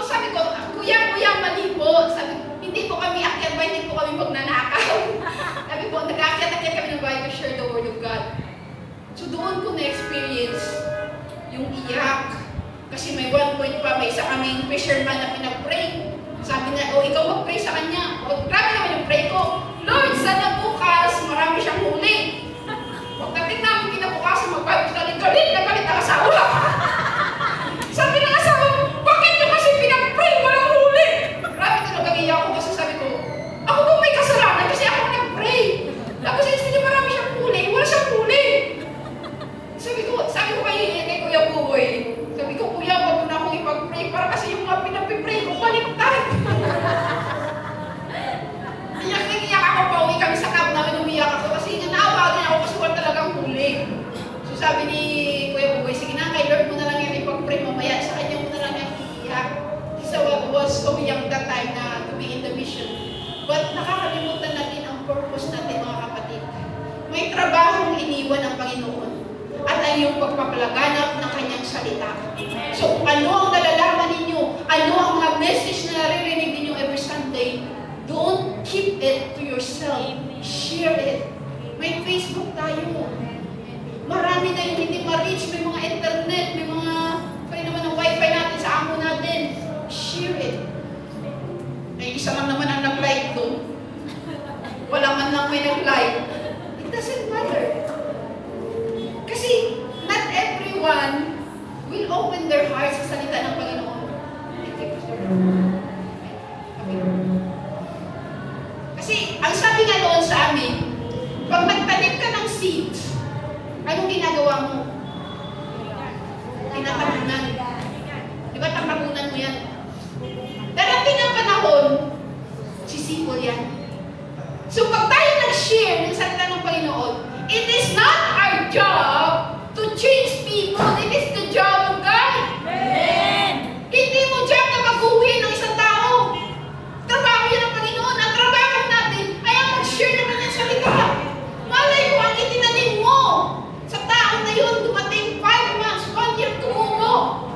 Sabi ko, kuya, mali po. Sabi, hindi po kami akyat bahay, hindi po kami magnanakaw. Sabi po, nag-aakyat-akyat kami ng bahay to share the Word of God. So doon ko na-experience yung iyak. Kasi may one point pa, may isa kaming fisherman na pinag-pray. Sabi na, ikaw mag-pray sa kanya. Grabe naman yung pray ko. Lord, sana bukas, marami siyang huli. Pagdating namin kinabukasan, mag-Bible study, galit ang asawa. Sabi ng asawa, bakit nyo kasi pinag-pray, walang huli? Grabe talaga iyak ko kasi sabi ko, ako po may kasalanan kasi ako nag-pray. Tapos hindi marami siyang huli, wala siyang huli. Sabi ko kay Kuya Buboy, sabi ko, Kuya, wag mo na akong ipag-pray para kasi yung mga pinag-pray ko, baliktad. Iyak ako, pauwi kami sa camp namin, umiyak ako kasi naawa din ako kasi wala talagang huli. So sabi ni Kuya Buboy, sige na, kay Lord mo na lang yan ipag-pray mamaya, sa kanya mo na lang yan iiyak. So I was so young that time na to be in the mission. But nakakalimutan natin ang purpose natin, mga kapatid. May trabahong iniwan ng Panginoon at ay yung pagpapalaganap ng kanyang salita. So kung ano ang nalalaman ninyo, ano ang mga message na naririnig ninyo every Sunday, reach, may mga internet, may mga free naman ng wifi natin sa amo natin. Share it. May isa lang naman ang nag-like doon. Wala man lang may nag-like. It doesn't matter. Kasi not everyone will open their hearts sa salita ng Panginoon. Kasi ang sabi nga noon sa amin, pag magtanim ka ng seeds, anong ginagawa mo? Tinatabunan. Di ba tatabunan mo yan? Darating ang panahon, sisipol yan. So pag tayo nag-share ng salita ng Panginoon, it is not our job to change people. It is the job of God. Amen. Hindi mo job na baguhin ng isang tao. Trabaho yan ng Panginoon. Ang trabaho natin ay ang mag-share naman ng salita. Malay mo ang itinanim mo sa tao na yun, dumating 5 months, 1 year, tumubo.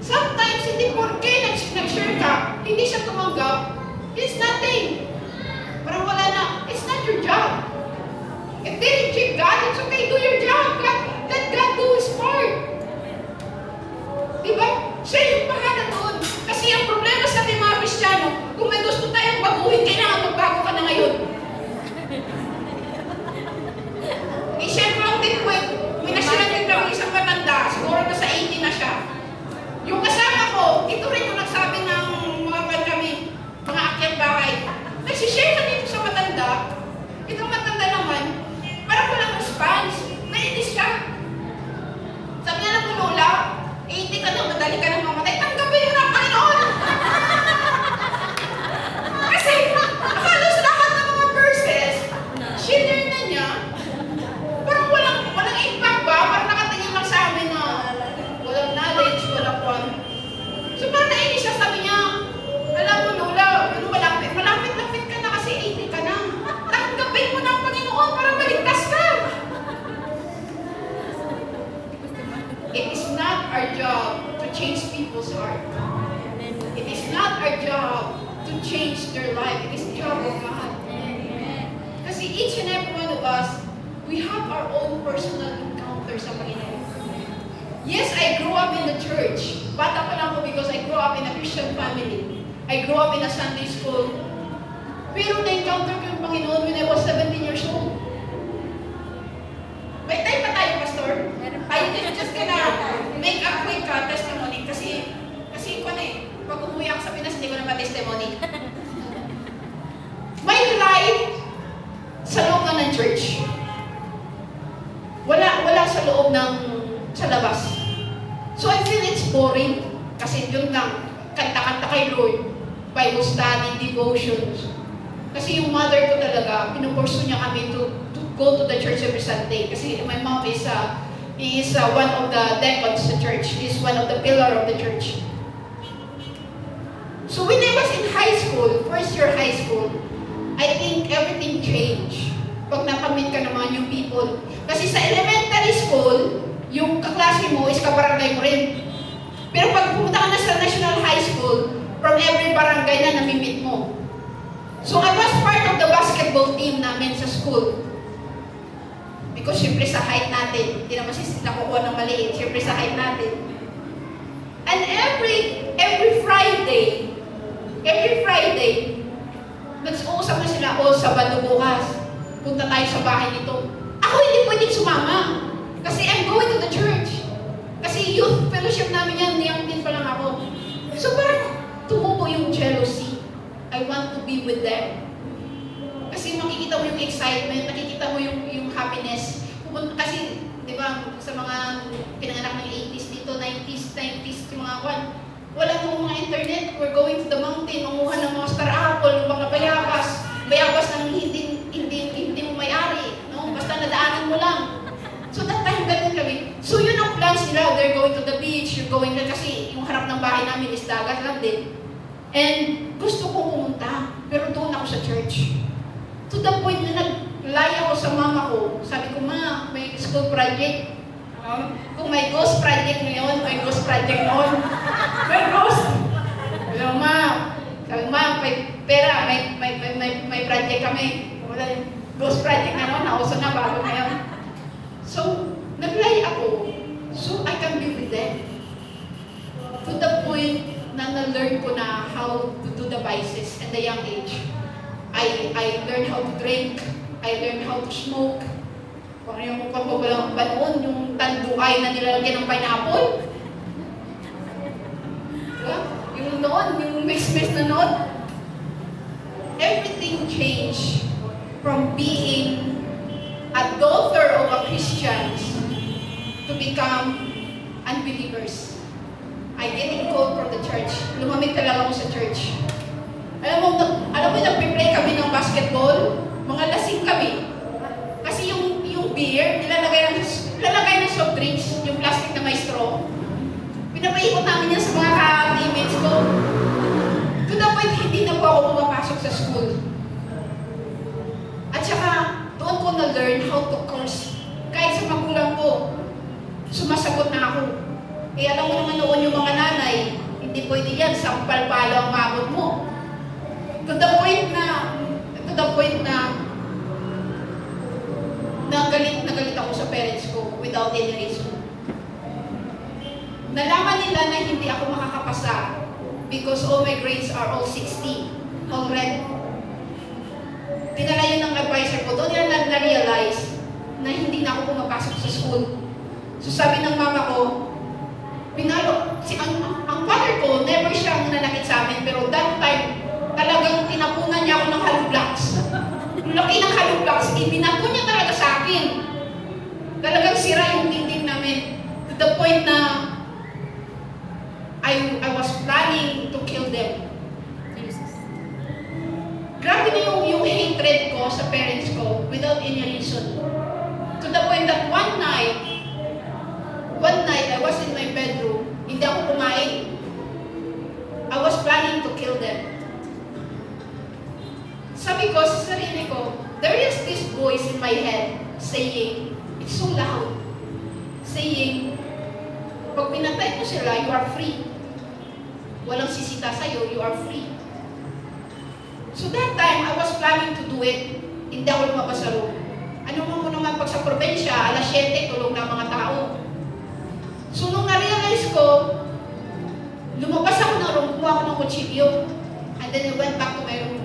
Sometimes, hindi porke nag-share ka, hindi siya tumanggap, it's nothing. Parang wala na. It's not your job. If they reject God, it's okay. Do your job. Let God do His part. Diba? Siya yung bahala doon. Kasi ang problema sa ating mga Kristiyano, kung may gusto tayong baguhin, kailangan magbago ka na ngayon. Eh, syempre ang tinwet, may nasilan din kami isang matanda, siguro na sa 80 na siya. Yung kasama ko, ito rin yung nagsabi ng mga kami, mga akyat bahay. Nagsishare ka dito sa matanda. Itong matanda naman, parang walang response. Nainis siya. Sabi niya na Lola, 80 ka na, madali ka na mamatay. Tanggapin mo ng Panginoon. Kasi, halos lahat ng mga verses, share na niya. Parang walang impact ba? Parang nakatingin lang sa amin na walang knowledge, walang kwan. So parang nainis siya, sabi niya, alam mo Lola, malapit-lapit ka na kasi 80 ka na. Tanggapin mo ng Panginoon para maligtas ka. It is not our job to change people's heart. It is not our job to change their life. It is the job of God. Kasi each and every one of us, we have our own personal encounter sa Panginoon. Yes, I grew up in the church. Bata pa lang ako because I grew up in a Christian family. I grew up in a Sunday school. Pero na-encounter ko yung Panginoon when I was 17 years old. May time pa tayo, Pastor? I just gonna make a quick testimony kasi pag umuwi ako sa Pinas, hindi ko na ma-testimony. My life sa loob ng church. Wala sa loob sa labas. So I feel it's boring kasi yun lang, kanta-kanta kay Lord, Bible study, devotions. Kasi yung mother ko talaga, pinupurso niya kami to go to the church every Sunday. Kasi my mom is one of the deacons sa church. Is one of the pillar of the church. So when I was in high school, first year high school, I think everything changed. Pag nakamit ka naman yung people. Kasi sa elementary school, yung kaklase mo is kabarangay mo rin. Pero pag pumunta ka na sa national high school, from every barangay na namimit mo. So I was part of the basketball team namin sa school. Because syempre sa height natin, hindi naman nakukuha ng maliit, syempre sa height natin. And every Friday, nag-uusap na sila, Sabado bukas, punta tayo sa bahay nito. Ako hindi pwedeng sumama. Kasi I'm going to the church. Kasi youth fellowship namin yan, niyang din pa lang ako. So parang tumubo yung jealousy. I want to be with them. Kasi makikita mo yung excitement, nakikita mo yung happiness. Kasi, di ba, sa mga pinanganak ng 80s dito, 90s, yung mga kwan, wala nung mga internet. We're going to the mountain, manguha ng mga star apple, mga bayabas ng hindi mo may-ari, no? Basta nadaanan mo lang. So that time, ganun kami. So yun ang plans nila. They're going to the beach, you're going na kasi yung harap ng bahay namin is dagat lang din. And gusto kong pumunta, pero doon ako sa church. To the point na naglaya ako sa mama ko. Sabi ko, Ma, may school project. Kung may ghost project ngayon, may ghost project noon. May ghost. Sabi ko, Ma, pera, may project kami. Wala yung ghost project na noon, nauso na bago ngayon. So, naglaya So I can be with them. To the point na na-learn ko na how to do the vices at the young age. I learned how to drink. I learned how to smoke. Kung yung pagbabalang ba noon, yung tanduay na nilalagyan ng pineapple. Diba? Yung noon, yung mix-mix na noon. Everything changed from being a daughter of a Christian to become unbelievers. I getting called from the church. Lumamig talaga ako sa church. Alam mo, nagpe-play kami ng basketball, mga lasing kami. Kasi yung beer, nilalagay ng soft drinks, yung plastic na may straw. Pinapaikot namin yan sa mga ka-teammates ko. To the point, hindi na po ako pumapasok sa school. At saka, doon ko na-learn how to curse. Kahit sa magulang ko, sumasagot na ako. Eh, alam mo naman noon yung mga nanay, hindi pwede yan, sampal-palo ang mabot mo. To the point na galit ako sa parents ko without any reason. Nalaman nila na hindi ako makakapasa because all my grades are all 60 already. Dinala yun ng advisor ko, doon nila na-realize na hindi na ako pumapasok sa school. So sabi ng mama ko, ang father ko, never siyang nanakit sa amin, pero that time, talagang tinapunan niya ako ng hollow blocks. Yung laki ng hollow blocks, ibinato niya talaga sa akin. Talagang sira yung dingding namin. To the point na I was planning to kill them. Grabe na yung hatred ko sa parents ko without any reason. To the point that one night, I was in my bedroom, hindi ako kumain. I was planning to kill them. Sabi ko sa sarili ko, there is this voice in my head saying, it's so loud, saying, pag pinatay mo sila, you are free. Walang sisita sa'yo, you are free. So that time, I was planning to do it, hindi ako lumabas sa room. Ano mo naman pag sa probinsya, alas 7, tulog na ang mga tao. So nung na-realize ko, lumabas ako ng room, kumuha ako ng kutsilyo, and then I went back to my room.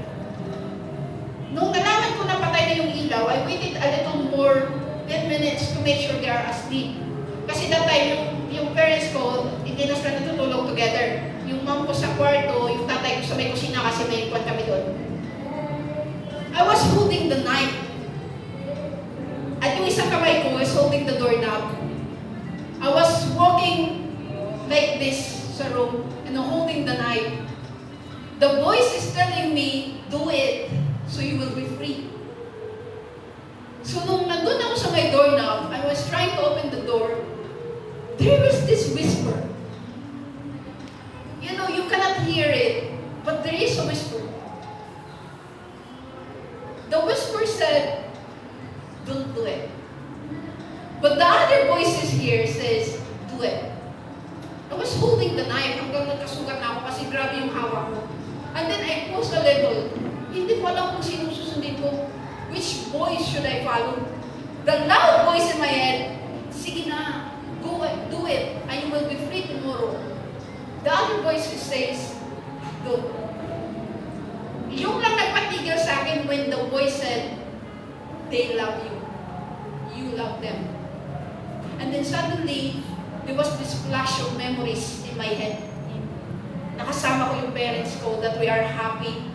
Nung nalaman ko na patay na yung ilaw, I waited a little more 10 minutes to make sure they are asleep. Kasi that time, yung parents ko, hindi na sila natutulog together. Yung mom ko sa kwarto, yung tatay ko sa may kusina kasi may kwan kami doon. I was holding the knife. At yung isang kamay ko was holding the doorknob. I was walking like this sa room and holding the knife. The voice is telling me, do it so you will be free. So nung nandun ako sa my doorknob, I was trying to open the door. There was this whisper. You know, you cannot hear it, but there is a whisper. The whisper said, don't do it. But the other voices here says, do it. I was holding the knife hanggang nagkasugat na ako kasi grabe yung hawak ko. And then I paused a little. Hindi ko alam kung sino susundin ko. Which voice should I follow? The loud voice in my head, sige na, go and do it, and you will be free tomorrow. The other voice says, don't. Yung lang nagpatigil sa akin when the voice said, they love you. You love them. And then suddenly, there was this flash of memories in my head. Nakasama ko yung parents ko that we are happy.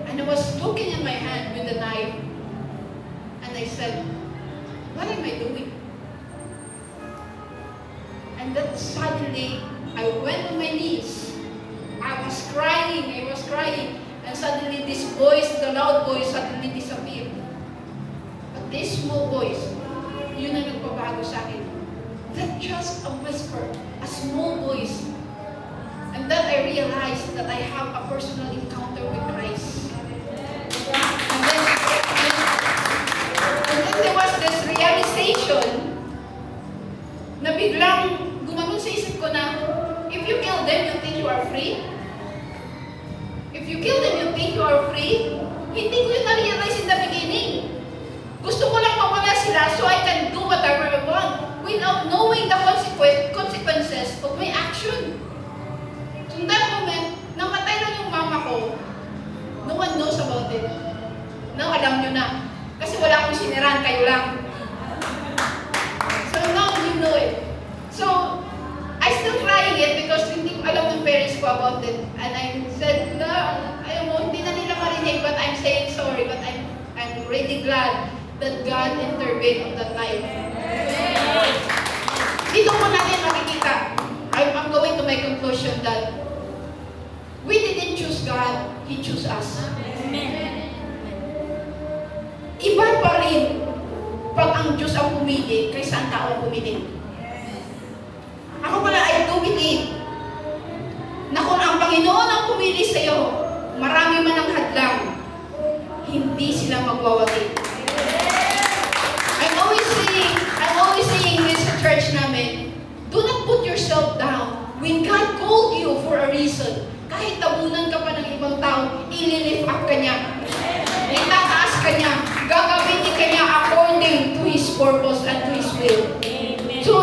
And I was looking in my hand with the knife. And I said, what am I doing? And then suddenly, I went on my knees. I was crying. And suddenly this voice, the loud voice, suddenly disappeared. But this small voice, yun ang nagpabago sa akin. That just a whisper, a small voice. And that I realized that I have a personal encounter with Christ. And then there was this realization na biglang gumanon sa isip ko na, if you kill them, you think you are free? If you kill them, you think you are free? Hindi ko yun na-realize in the beginning. Gusto ko lang mawala sila so I can do whatever I want without knowing the consequence it. Now, alam nyo na. Kasi wala akong siniran, kayo lang. So now you know it. So, I still crying it because hindi ko alam ng parents ko about it. And I said, ayaw mo, hindi na nila marinig, but I'm saying sorry, but I'm really glad that God intervened on that time. Dito po natin makikita, I'm going to my conclusion that we didn't choose God, He chose us. Iba pa rin pag ang Diyos ang pumili kaysa ang tao ang pumili. Ako pala, I do believe na kung ang Panginoon ang pumili sa iyo, marami man ang hadlang, hindi sila magwawagi. I'm always saying this sa church namin, do not put yourself down. When God called you for a reason, kahit tabunan ka pa ng ibang tao, ililift up ka niya. Itataas ka niya. Gagamitin ka niya according to His purpose and to His will. So,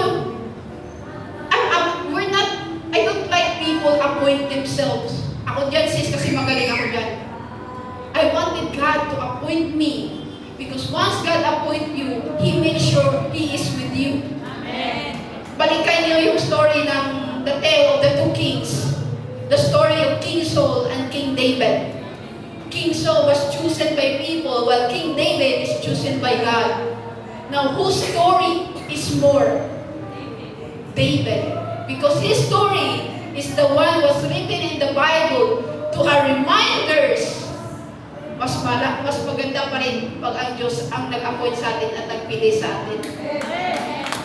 I don't like people appoint themselves. Ako dyan, sis, kasi magaling ako dyan. I wanted God to appoint me. Because once God appoint you, He makes sure He is with you. Balikan niyo yung story ng the tale of the two kings. The story of King Saul and King David. King Saul was chosen by people while King David is chosen by God. Now, whose story is more? David. Because his story is the one was written in the Bible to our reminders. Mas maganda pa rin pag ang Diyos ang nag-appoint sa atin at nagpili sa atin.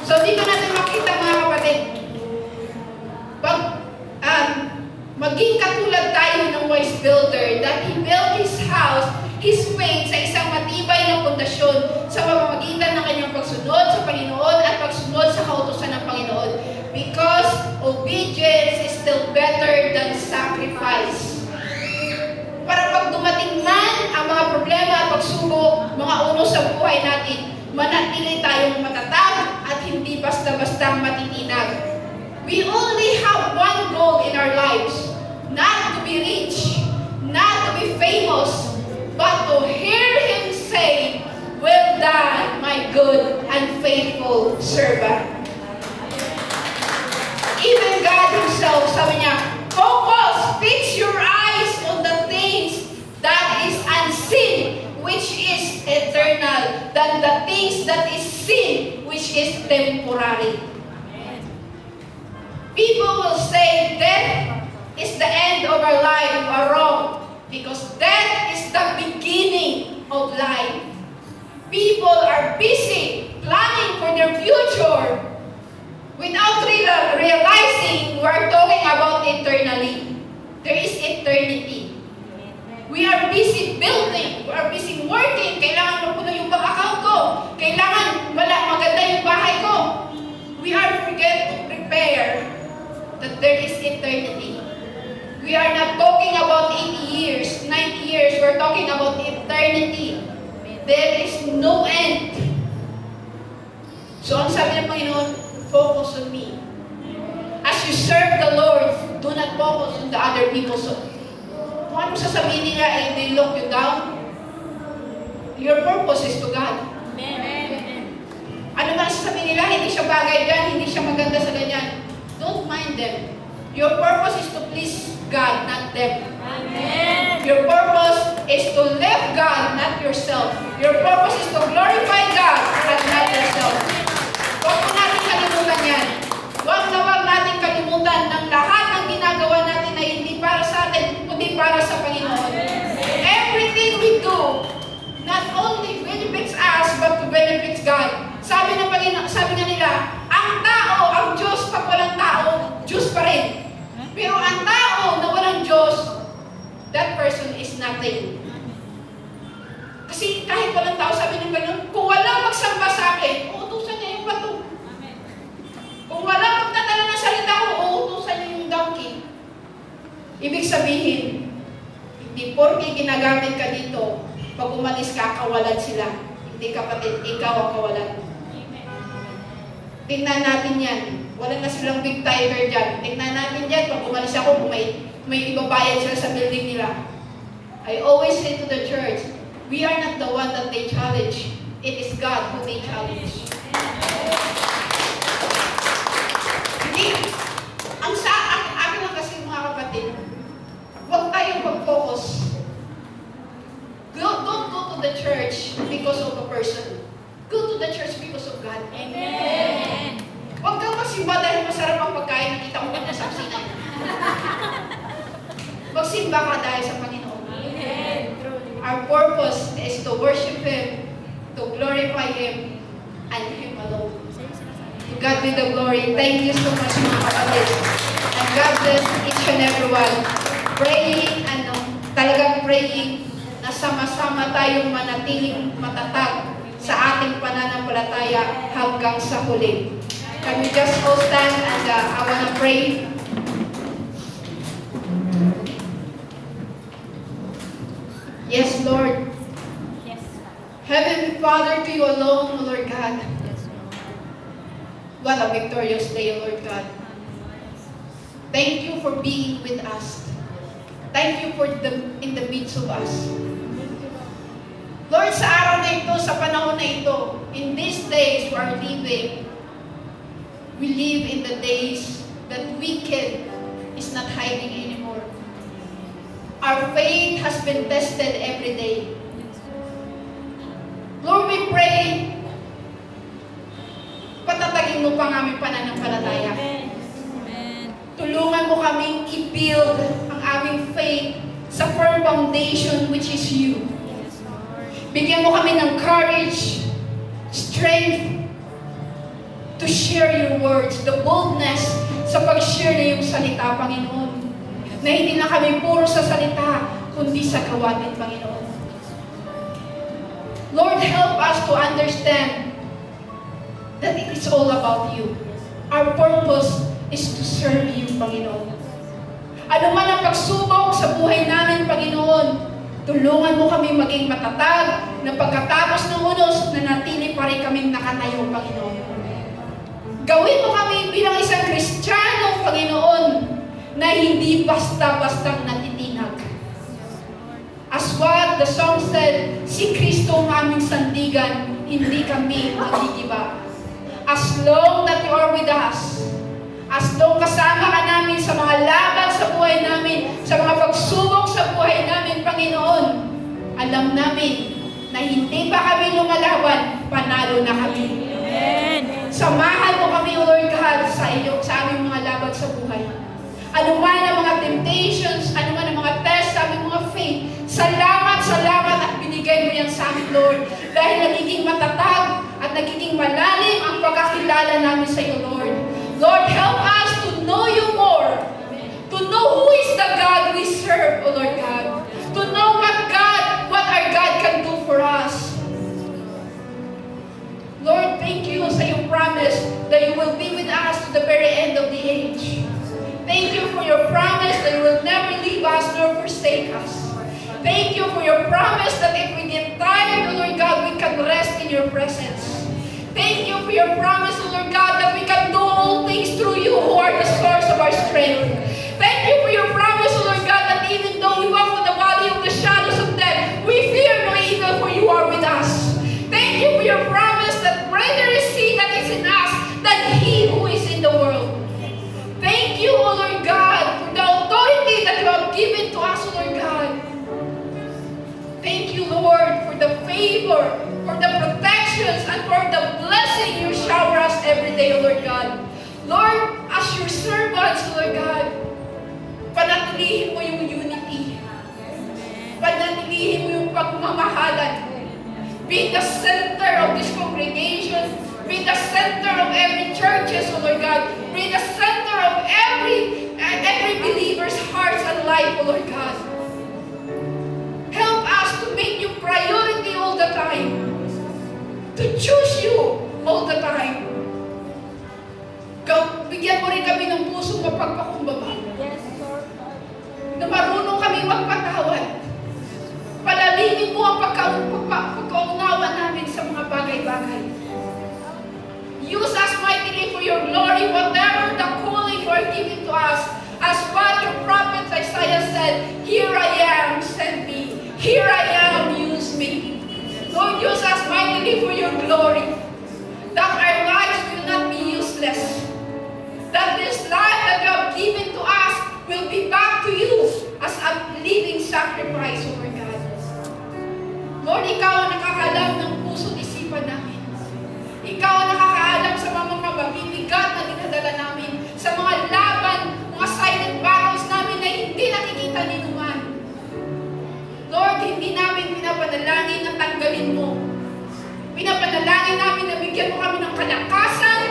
So, dito natin makita mga kapatid. Pag maging katulad tayo ng wise builder that he built his house, his faith sa isang matibay na pundasyon sa pamamagitan ng kanyang pagsunod sa Panginoon at pagsunod sa kautusan ng Panginoon. Because obedience is still better than sacrifice. Para pag dumating man ang mga problema at pagsubok, mga unos sa buhay natin, manatili tayong matatag at hindi basta-basta matitinag. We only have one goal in our lives, not to be rich, not to be famous, but to hear Him say, "Well done, my good and faithful servant." Even God Himself, sabi niya, focus, fix your eyes on the things that is unseen, which is eternal, than the things that is seen, which is temporary. People will say death is the end of our life. You are wrong. Because death is the beginning of life. People are busy planning for their future without realizing we are talking about eternally. There is eternity. We are busy building. We are busy working. Kailangan mapuno yung bank account ko. Kailangan maganda yung bahay ko. We are forget to prepare that there is eternity. We are not talking about 80 years, 90 years. We're talking about eternity. There is no end. So, ang sabi ng Panginoon, focus on me. As you serve the Lord, do not focus on the other people. So, kung ano sasabihin nila, they look you down. Your purpose is to God. Ano ba sasabihin nila? Hindi siya bagay dyan, hindi siya maganda sa ganyan. Don't mind them. Your purpose is to please God, not them. Amen. Your purpose is to live God, not yourself. Your purpose is to glorify God, and not yourself. Huwag mo natin kalimutan yan. Huwag natin kalimutan ng lahat ng ginagawa natin na hindi para sa atin, kundi para sa Panginoon. Everything we do, not only benefits us, but to benefits God. Sabi ng Panginoon, sabi nga nila, ang tao, ang Diyos, pag walang tao, Diyos pa rin. Pero ang tao na walang Diyos, that person is nothing. Kasi kahit walang tao, sabi ng Panginoon, kung walang magsamba sa akin, uutusan niya yung bato. Kung walang magdadala ng salita ko, uutusan niya yung donkey. Ibig sabihin, hindi porke ginagamit ka dito, pag umalis ka, kawalan sila. Hindi kapatid, ikaw ang kawalan. Tingnan natin yan. Wala na silang big tiger dyan. Tingnan natin dyan, pag umalis ako, kung may ibabayad sila sa building nila. I always say to the church, we are not the one that they challenge. It is God who they challenge. Hindi. Akin lang kasi mga kapatid, huwag tayong mag-focus. Don't go to the church because of a person. Go to the church because of God. Amen. Huwag kang magsimba dahil masarap ang pagkain, nakita mo na sa kusina. Magsimba ka dahil sa Panginoon. Amen. Our purpose is to worship Him, to glorify Him, and Him alone. To God be the glory. Thank you so much mga kapatid. And God bless each and everyone. Praying, talagang praying na sama-sama tayong manatiling matatag sa ating pananampalataya hanggang sa huli. Can we just all stand and I want to pray? Yes, Lord. Yes. Heavenly Father, to you alone, O Lord God. Yes, Lord. What a victorious day, O Lord God. Thank you for being with us. Thank you for in the midst of us. Lord, sa araw na ito, sa panahon na ito, in these days we are living, we live in the days that wicked is not hiding anymore. Our faith has been tested every day. Lord, we pray, patatagin mo pa ang aming pananampalataya. Amen. Tulungan mo kaming i-build ang aming faith sa firm foundation which is you. Yes, Lord. Bigyan mo kami ng courage, strength, to share your words, the boldness sa pag-share na yung salita, Panginoon. Na hindi na kami puro sa salita, kundi sa gawain, Panginoon. Lord, help us to understand that it is all about you. Our purpose is to serve you, Panginoon. Ano man ang pagsubok sa buhay namin, Panginoon, tulungan mo kami maging matatag na pagkatapos ng unos, nanatili pa rin kaming nakatayo, Panginoon. Gawin mo kami bilang isang Kristiyano, Panginoon, na hindi basta-bastang natitinag. As what the song said, si Kristo ang aming sandigan, hindi kami magigiba. As long that you are with us, as long kasama ka namin sa mga laban sa buhay namin, sa mga pagsubok sa buhay namin, Panginoon, alam namin na hindi pa kami lumalaban, panalo na kami. Amen. Samahan mo kami, O Lord God, sa aming mga laban sa buhay. Ano man ang mga temptations, ano man ang mga tests sa aming mga faith, salamat at binigay mo yan sa amin, Lord. Dahil nagiging matatag at nagiging malalim ang pagkakilala namin sa iyo, Lord. Lord, help us to know you more. To know who is the God we serve, O Lord God. To know what our God can do for us. Lord, thank you sa iyong promise that you will be with us to the very end of the age. Thank you for your promise that you will never leave us nor forsake us. Thank you for your promise that if we get tired, O Lord God, we can rest in your presence. Thank you for your promise, O Lord God, that we can do all things through you who are the source of our strength. Thank you for your promise, O Lord God, that even though we walk through the valley of the shadows of death, we fear no evil, for you are with us. Thank you for your promise that greater is He that is in us than he who is in the world. Thank you, O Lord God, for the authority that you have given to us, O Lord God. Thank you, Lord, for the favor, for the protections, and for the blessing you shower us every day, O Lord God. Lord, as your servants, O Lord God, panatilihin mo yung unity. Panatilihin mo yung pagmamahalan. Be the center of this congregation. Be the center of every churches, O Lord God. Be the center of every believer's hearts and life, O Lord God. Help us to make you priority all the time. To choose you all the time. Bigyan mo rin kami ng pusong mapagpakumbaba. Yes, Lord. Na marunong kami magpatawad. Palalimin mo ang pagkaunawa namin sa mga bagay-bagay. Use us mightily for your glory, whatever the calling you are giving to us. As what your prophet Isaiah said, here I am, send me. Here I am, use me. Lord, use us mightily for your glory. That our lives will not be useless. That this life that you have given to us will be back to you as a living sacrifice, O Lord God. Lord, ikaw ang nakakaalam ng puso't isipan namin. Ikaw ang nakakaalam sa mga mabibigat na dinadala namin, sa mga laban, mga silent battles namin na hindi nakikita ni Numan. Lord, hindi namin pinapanalangin na tanggalin mo. Pinapanalangin namin na bigyan mo kami ng kalakasan,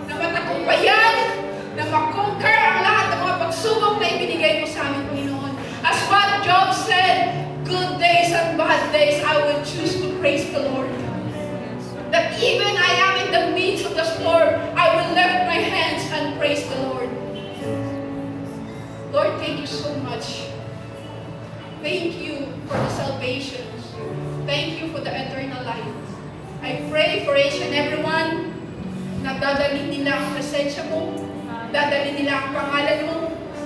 na matagumpayan, na makonquer ang lahat ng mga pagsubok na ibinigay mo sa amin, Panginoon. As what Job said, good days and bad days, I will choose to praise the Lord. That even I am in the midst of the storm, I will lift my hands and praise the Lord. Lord, thank you so much. Thank you for the salvation. Thank you for the eternal life. I pray for each and everyone na dadalhin nila ang presensya mo, dadalhin nila ang pangalan mo,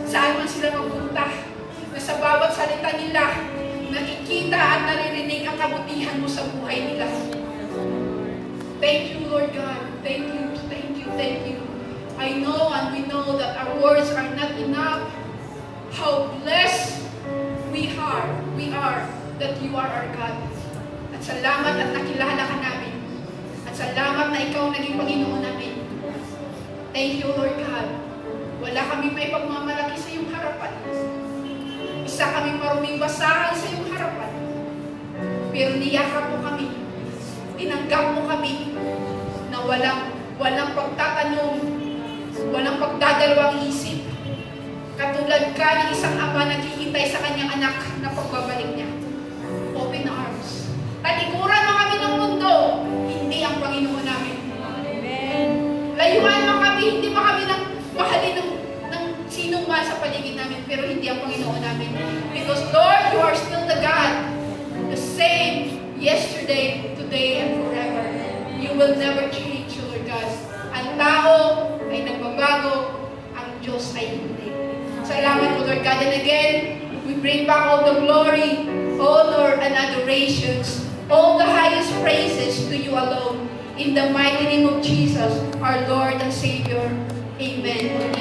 saan man sila magpunta, na sa bawat salita nila, nakikita at naririnig ang kabutihan mo sa buhay nila. Thank you, Lord God. Thank you, thank you, thank you. I know and we know that our words are not enough. How blessed we are that you are our God. At salamat at nakilala ka namin. At salamat na ikaw naging Panginoon namin. Thank you, Lord God. Wala kami may pagmamalaki sa iyong harapan. Isa kami maruming basahan sa iyong harapan. Pero niyakap mo kami. Tinanggap mo kami na walang pagtatanong, walang pagdadalawang isip. Katulad ka ng isang ama naghihintay sa kanyang anak na pagbabalik niya. Open arms. Talikuran mo kami ng mundo, hindi ang Panginoon namin. Amen. Layuan mo kami, hindi mo kami mahalin ng sino man sa paligid namin, pero hindi ang Panginoon namin. Because Lord, you are still the God, the same yesterday, today, and forever. You will never change, Lord God. Ang tao ay nagbabago, ang Diyos ay hindi. Salamat po, Lord God. And again, we bring back all the glory, honor, and adorations, all the highest praises to you alone. In the mighty name of Jesus, our Lord and Savior. Amen.